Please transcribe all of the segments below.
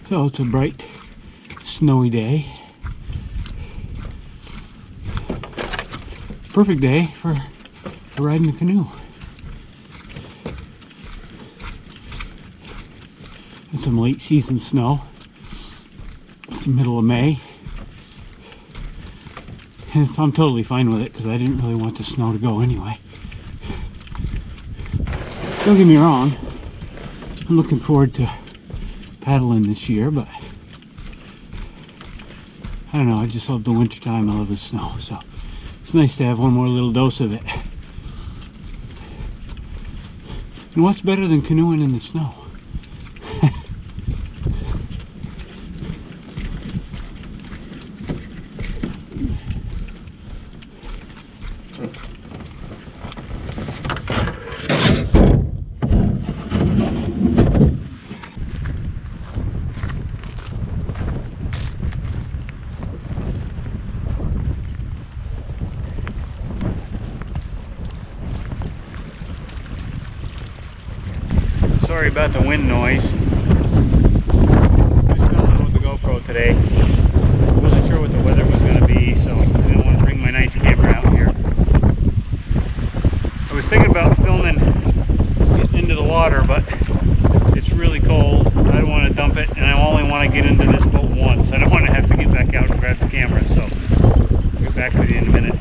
So it's a bright, snowy day. Perfect day for riding a canoe. And some late season snow. It's the middle of May. And I'm totally fine with it because I didn't really want the snow to go anyway. Don't get me wrong, I'm looking forward to paddling this year, but I don't know, I just love the winter time. I love the snow, so it's nice to have one more little dose of it. And what's better than canoeing in the snow? Sorry about the wind noise. I was filming with the GoPro today. I wasn't sure what the weather was going to be, so I didn't want to bring my nice camera out here. I was thinking about filming into the water, but it's really cold. I don't want to dump it, and I only want to get into this boat once. I don't want to have to get back out and grab the camera, so I'll get back with you in a minute.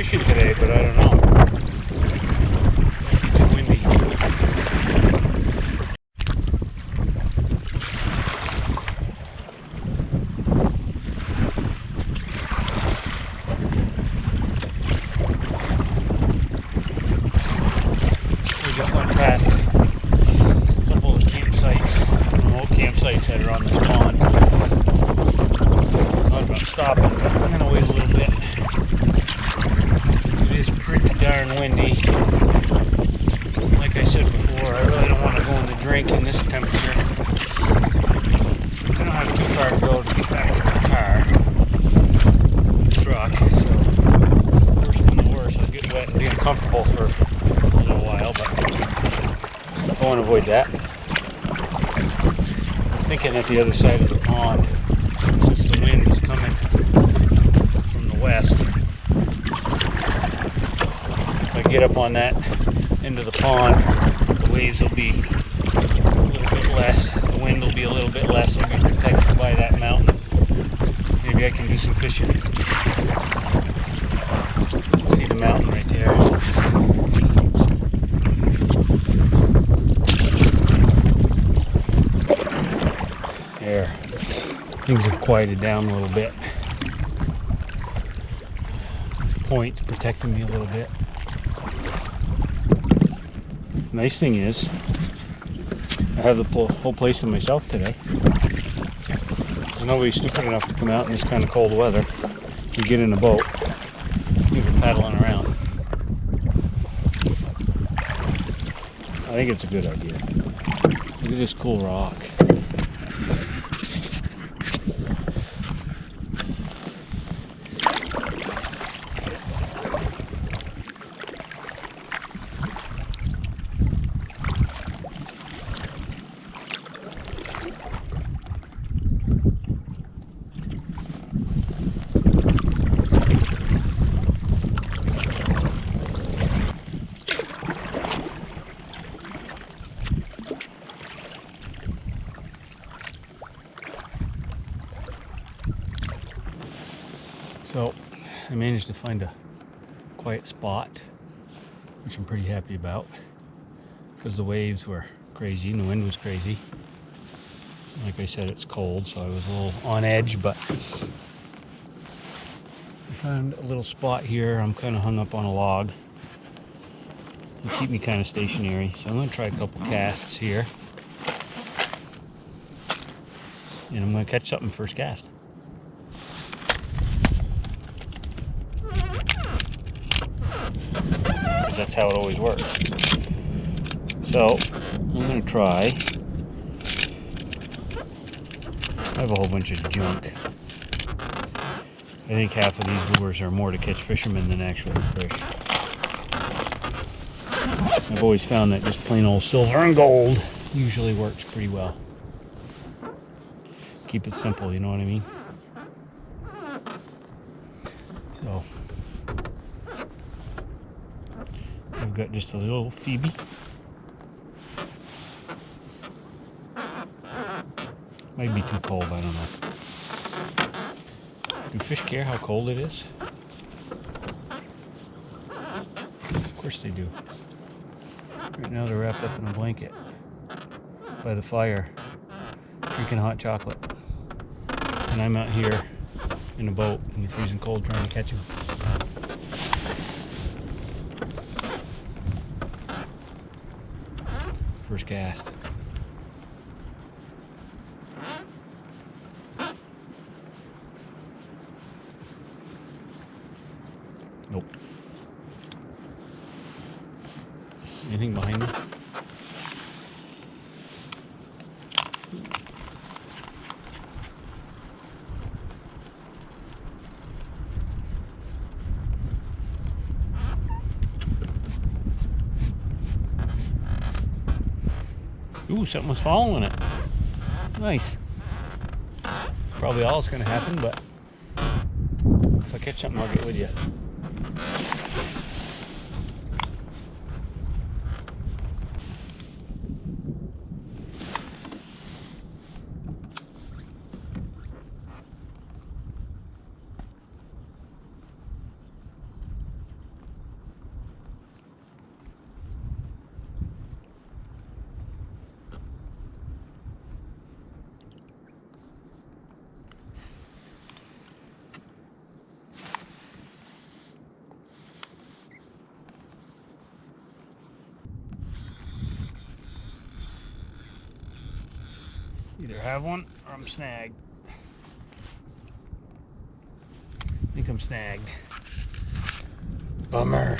Today, but I don't know. Might be too windy. We just went past a couple of campsites, remote campsites that are on this pond. I thought about stopping, but I'm going to wait a little bit. It is pretty darn windy. Like I said before, I really don't want to go in the drink in this temperature. I don't have too far to go to get back to the car, the truck, so worst come to worst, I'll get wet and be uncomfortable for a little while, but I want to avoid that. I'm thinking at the other side of the pond, since the wind is coming from the west, if I get up on that end of the pond, the waves will be a little bit less, the wind will be a little bit less, I'll be protected by that mountain. Maybe I can do some fishing. See the mountain right there. There. Things have quieted down a little bit. This point's protecting me a little bit. Nice thing is, I have the whole place to myself today. There's nobody stupid enough to come out in this kind of cold weather. You get in a boat, you're paddling around. I think it's a good idea. Look at this cool rock. So I managed to find a quiet spot, which I'm pretty happy about, because the waves were crazy and the wind was crazy. Like I said, it's cold, so I was a little on edge, but I Found a little spot here. I'm kind of hung up on a log. It'll keep me kind of stationary. So I'm going to try a couple casts here. And I'm going to catch something first cast. Because that's how it always works. So I'm going to try. I have a whole bunch of junk. I think half of these lures are more to catch fishermen than actual fish. I've always found that just plain old silver and gold usually works pretty well. Keep it simple, you know what I mean? So, I've got just a little Phoebe. Might be too cold, I don't know. Do fish care how cold it is? Of course they do. Right now they're wrapped up in a blanket by the fire, drinking hot chocolate. And I'm out here in a boat in the freezing cold trying to catch them. First cast. Nope. Anything behind me? Ooh, something was following it. Nice. Probably all that's going to happen, but if I catch something, I'll get with you. Either have one or I'm snagged. I think I'm snagged. Bummer.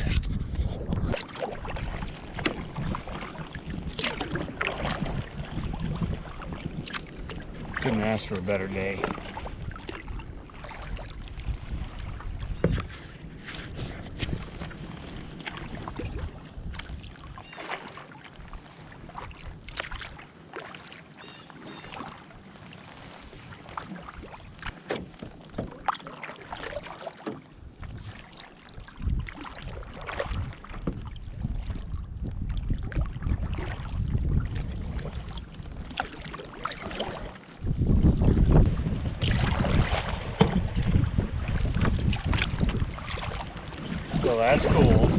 Couldn't ask for a better day. So that's cool.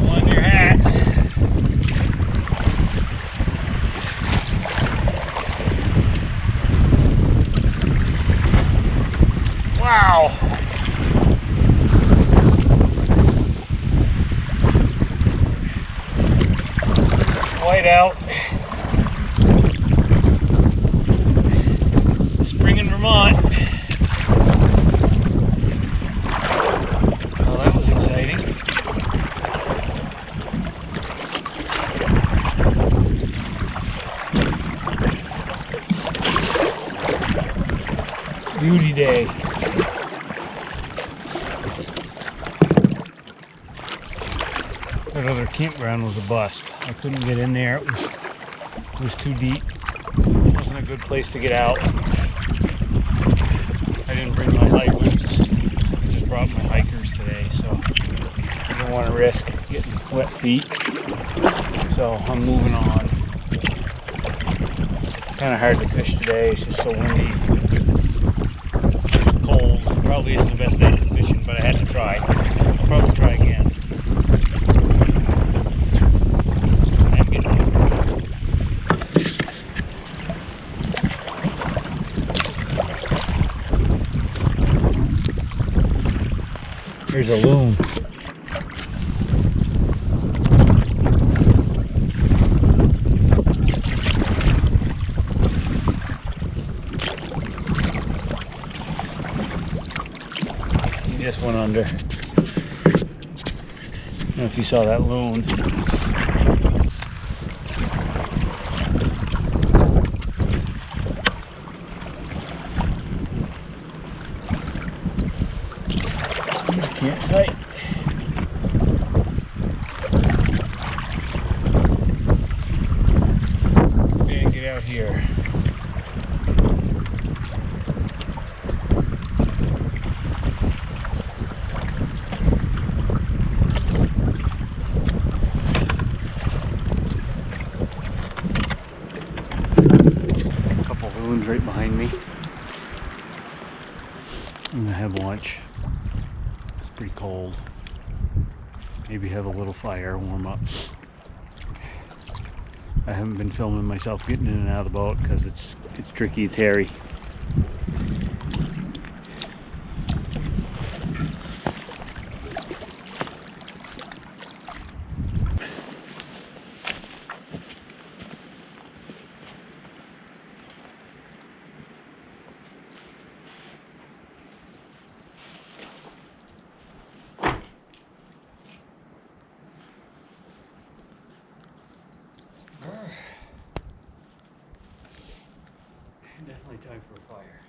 On your hats. Wow! Whiteout. Spring in Vermont. Well, that was exciting. Beauty day. That other campground was a bust. I couldn't get in there. It was too deep. It wasn't a good place to get out. I didn't bring my high boots. I just brought my hikers today, so I didn't want to risk getting wet feet. So I'm moving on. kind of hard to fish today. It's just so windy, cold. Probably isn't the best day for fishing, but I had to try. I'll probably try again. Here's a loon. He just went under. I don't know if you saw that loon. Campsite. And get out here. A couple of loons right behind me. I'm gonna have lunch. Pretty cold. Maybe have a little fire, warm up. I haven't been filming myself getting in and out of the boat because it's tricky, it's hairy. Definitely time for a fire.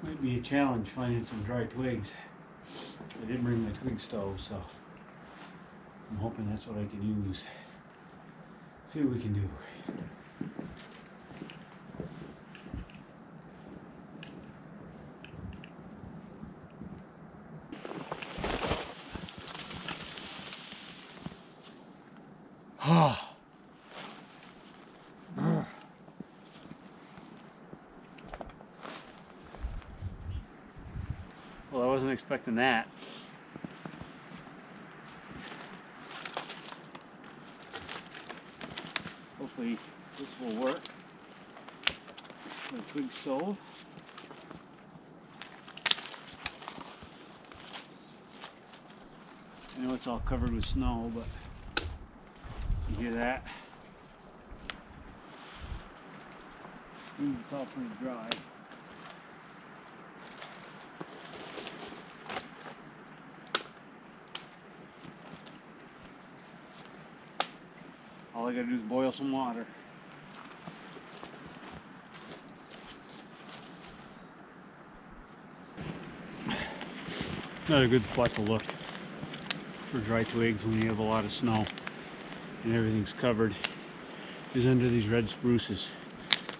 Might be a challenge finding some dry twigs. I didn't bring my twig stove, so I'm hoping that's what I can use. See what we can do. Well, I wasn't expecting that. Hopefully this will work. My twig stove. I know it's all covered with snow, but you hear that? It's all pretty dry. All I gotta do is boil some water. Not a good spot to look for dry twigs when you have a lot of snow and everything's covered is under these red spruces.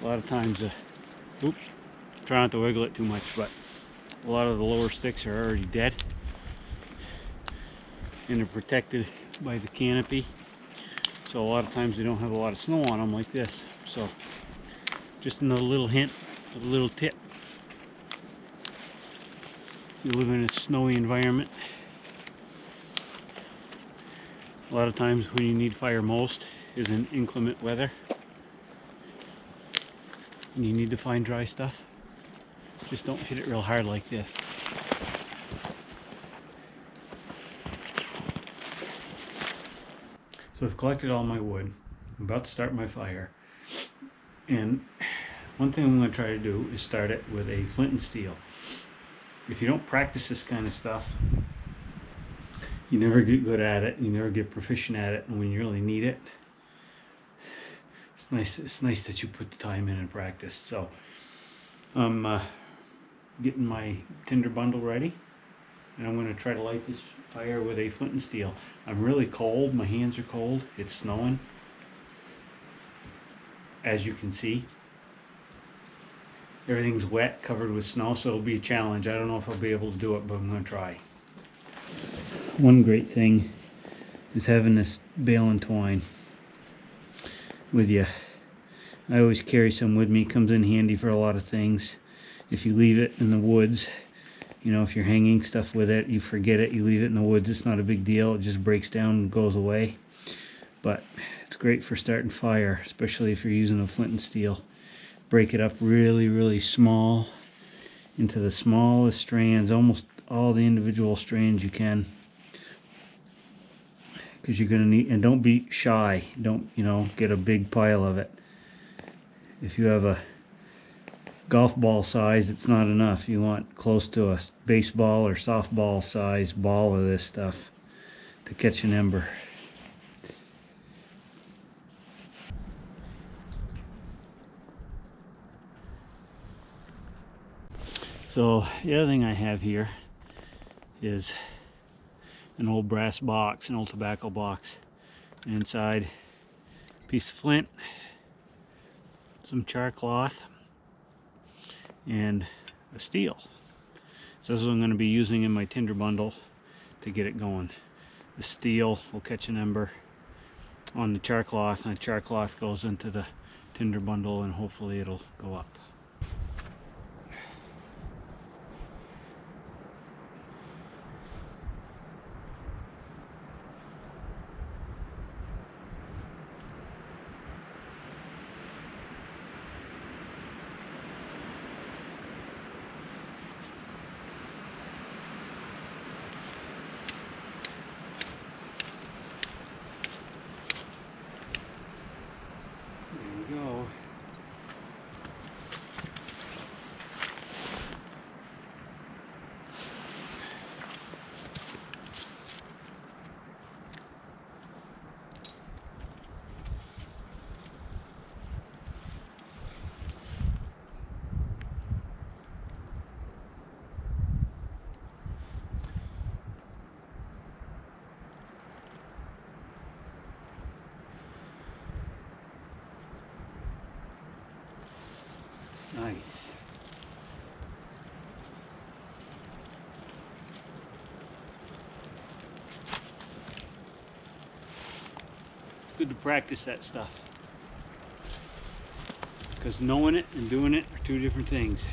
A lot of times, try not to wiggle it too much, but a lot of the lower sticks are already dead and they're protected by the canopy. So a lot of times they don't have a lot of snow on them like this. So just another little hint, a little tip. You live in a snowy environment. A lot of times when you need fire most is in inclement weather. And you need to find dry stuff. Just don't hit it real hard like this. So I've collected all my wood. I'm about to start my fire. And one thing I'm going to try to do is start it with a flint and steel. If you don't practice this kind of stuff, you never get good at it. You never get proficient at it. And when you really need it, it's nice that you put the time in and practice. So I'm getting my tinder bundle ready. And I'm going to try to light this fire with a flint and steel. I'm really cold. My hands are cold. It's snowing, as you can see. everything's wet, covered with snow, so it'll be a challenge. I don't know if I'll be able to do it, but I'm going to try. One great thing is having this bale and twine with you. I always carry some with me. Comes in handy for a lot of things. If you leave it in the woods, you know, if you're hanging stuff with it, you forget it, you leave it in the woods, it's not a big deal. It just breaks down and goes away. But it's great for starting fire, especially if you're using a flint and steel. Break it up really, really small into the smallest strands, almost all the individual strands you can. Because you're going to need, and don't be shy. Don't, you know, get a big pile of it. If you have a golf ball size, it's not enough. You want close to a baseball or softball size ball of this stuff to catch an ember. So the other thing I have here is an old brass box, an old tobacco box. And inside, a piece of flint, some char cloth, and a steel. So this is what I'm going to be using in my tinder bundle to get it going. The steel will catch an ember on the char cloth, and the char cloth goes into the tinder bundle, and hopefully it'll go up. Go. Nice. It's good to practice that stuff, because knowing it and doing it are two different things.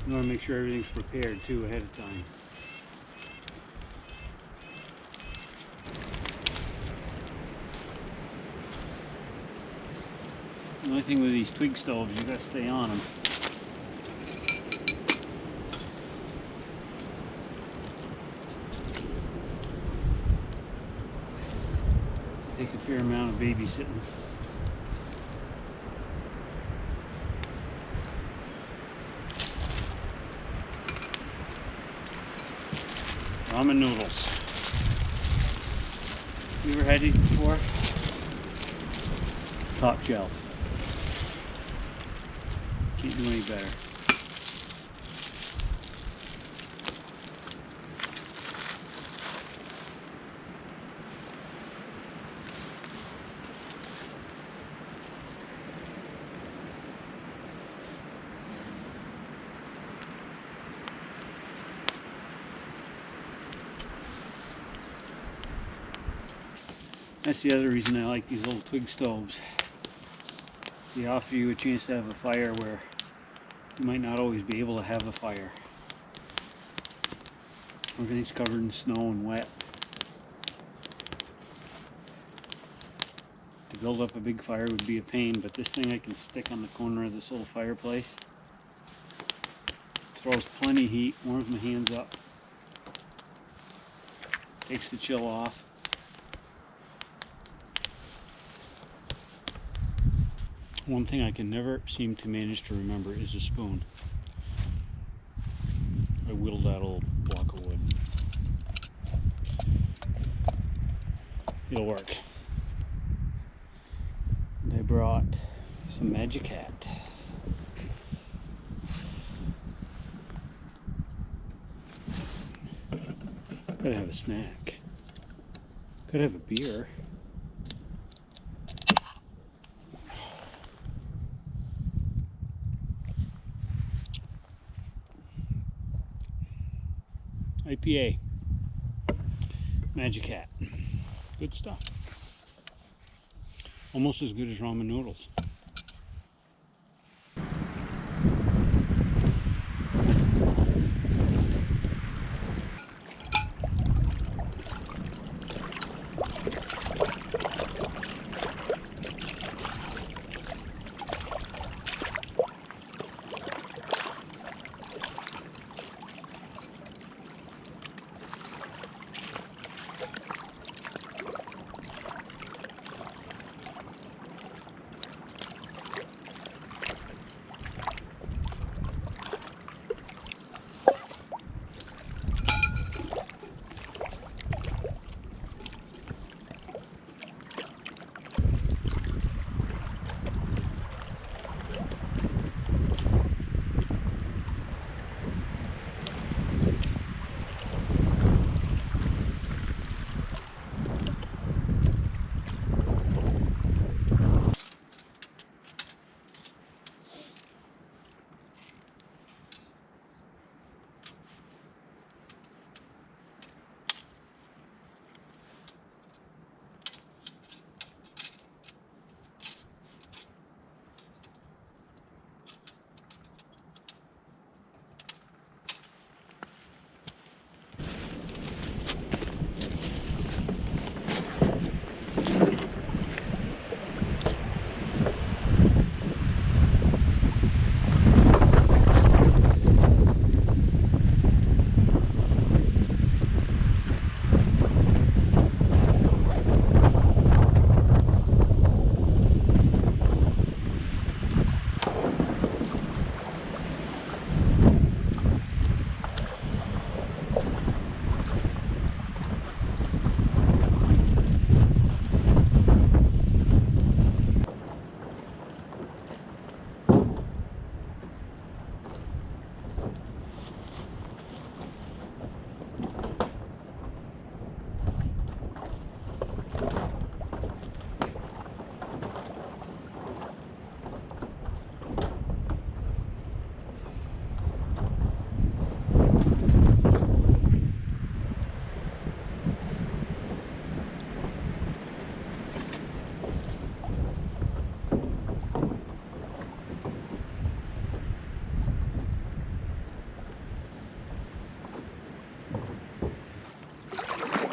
You want to make sure everything's prepared too ahead of time. The only thing with these twig stoves, you gotta stay on them. Take a fair amount of babysitting. Ramen noodles. You ever had these before? Top shelf. Can't do any better. That's the other reason I like these old twig stoves. They offer you a chance to have a fire where you might not always be able to have a fire. Everything's covered in snow and wet. To build up a big fire would be a pain, but this thing I can stick on the corner of this little fireplace. Throws plenty of heat, warms my hands up, takes the chill off. One thing I can never seem to manage to remember is a spoon. I whittled that old block of wood. It'll work. And I brought some Magic Hat. Gotta have a snack. Could have a beer. IPA. Magic Hat. Good stuff. Almost as good as ramen noodles.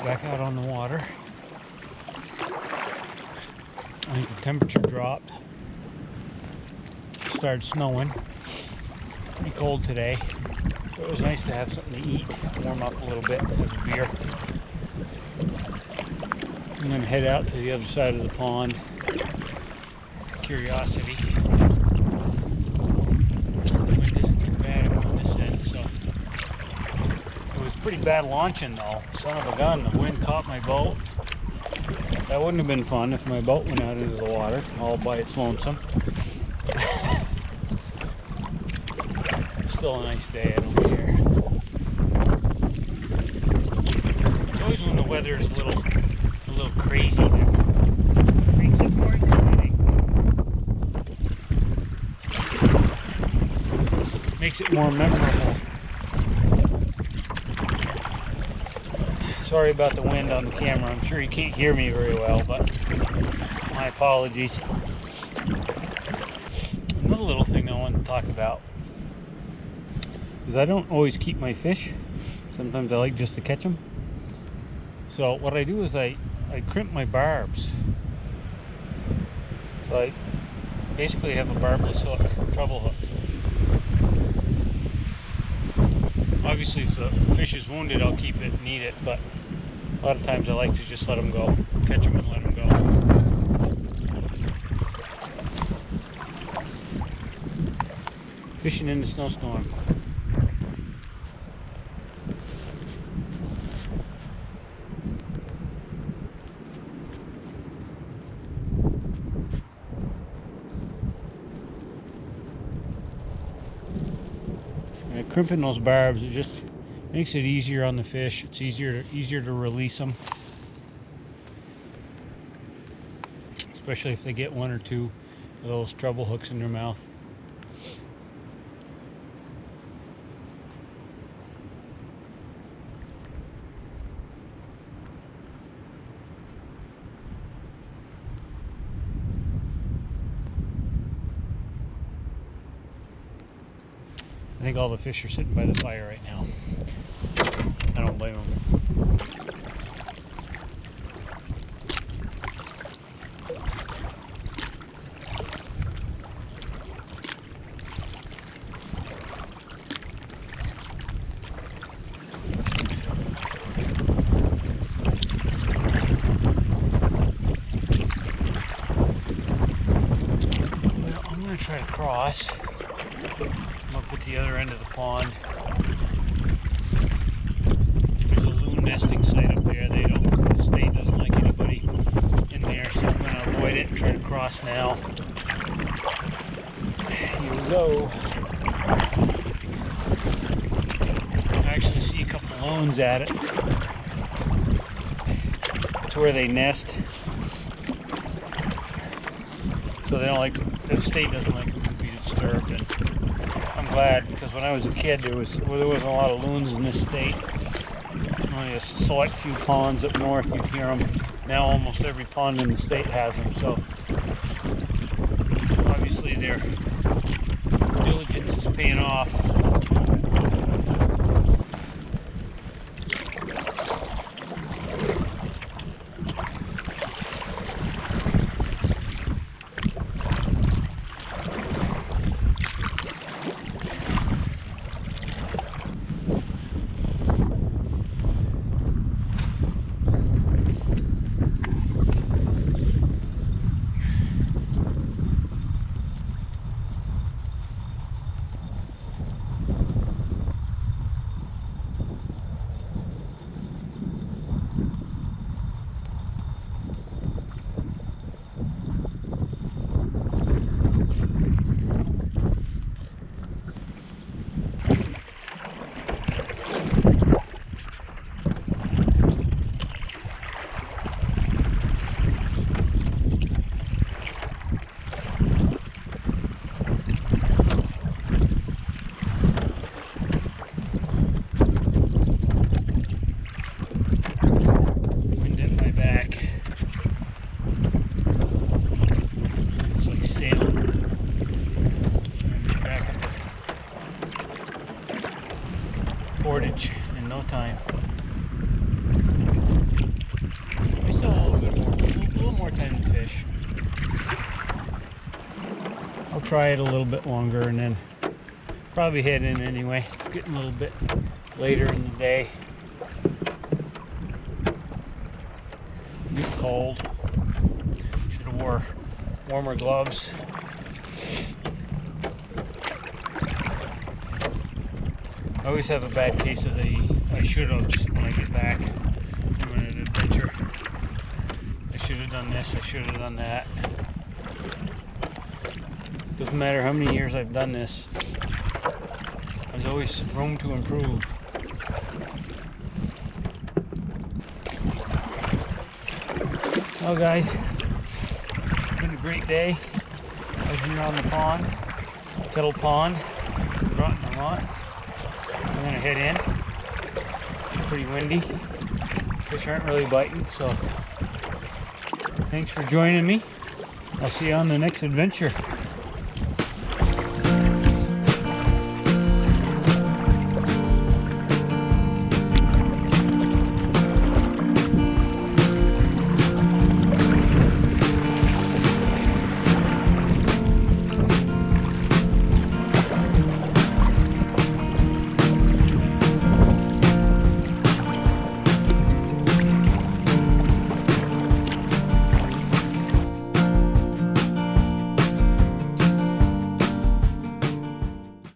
Back out on the water. I think the temperature dropped. Started snowing. Pretty cold today. So it was nice to have something to eat, warm up a little bit with a beer. I'm going to head out to the other side of the pond. Curiosity. The wind isn't too bad on this end, so. It was pretty bad launching though. Son of a gun, the wind caught my boat. That wouldn't have been fun if my boat went out into the water all by its lonesome. Still a nice day, I don't care. It's always when the weather is a little crazy that makes it more exciting. Makes it more memorable. Sorry about the wind on the camera. I'm sure you can't hear me very well, but my apologies. Another little thing I want to talk about is I don't always keep my fish. Sometimes I like just to catch them. So what I do is I crimp my barbs. So I basically have a barbless hook, treble hook. Obviously if the fish is wounded I'll keep it and eat it, but a lot of times I like to just let them go. Catch them and let them go. Fishing in the snowstorm. Crimping those barbs, it just makes it easier on the fish. It's easier to release them. especially if they get one or two of those treble hooks in their mouth. I think all the fish are sitting by the fire right now. I don't blame them. Well, I'm going to try to cross. I'm up at the other end of the pond. There's a loon nesting site up there. The state doesn't like anybody in there, so I'm going to avoid it and try to cross now. Here we go. I actually see a couple of loons at it. It's where they nest. So they don't like, the state doesn't like them to be disturbed, and I'm glad, because when I was a kid there wasn't a lot of loons in this state. Only a select few ponds up north you'd hear them. Now almost every pond in the state has them, so obviously their diligence is paying off. In no time. I still have a little more time to fish. I'll try it a little bit longer and then probably head in anyway. It's getting a little bit later in the day. A bit cold. Should have wore warmer gloves. I always have a bad case of the I should have when I get back from an adventure. I should have done this, I should have done that. Doesn't matter how many years I've done this, there's always room to improve. Well guys, it's been a great day out here on the pond, Kettle Pond, Vermont. I'm going to head in. It's pretty windy. Fish aren't really biting, so thanks for joining me. I'll see you on the next adventure.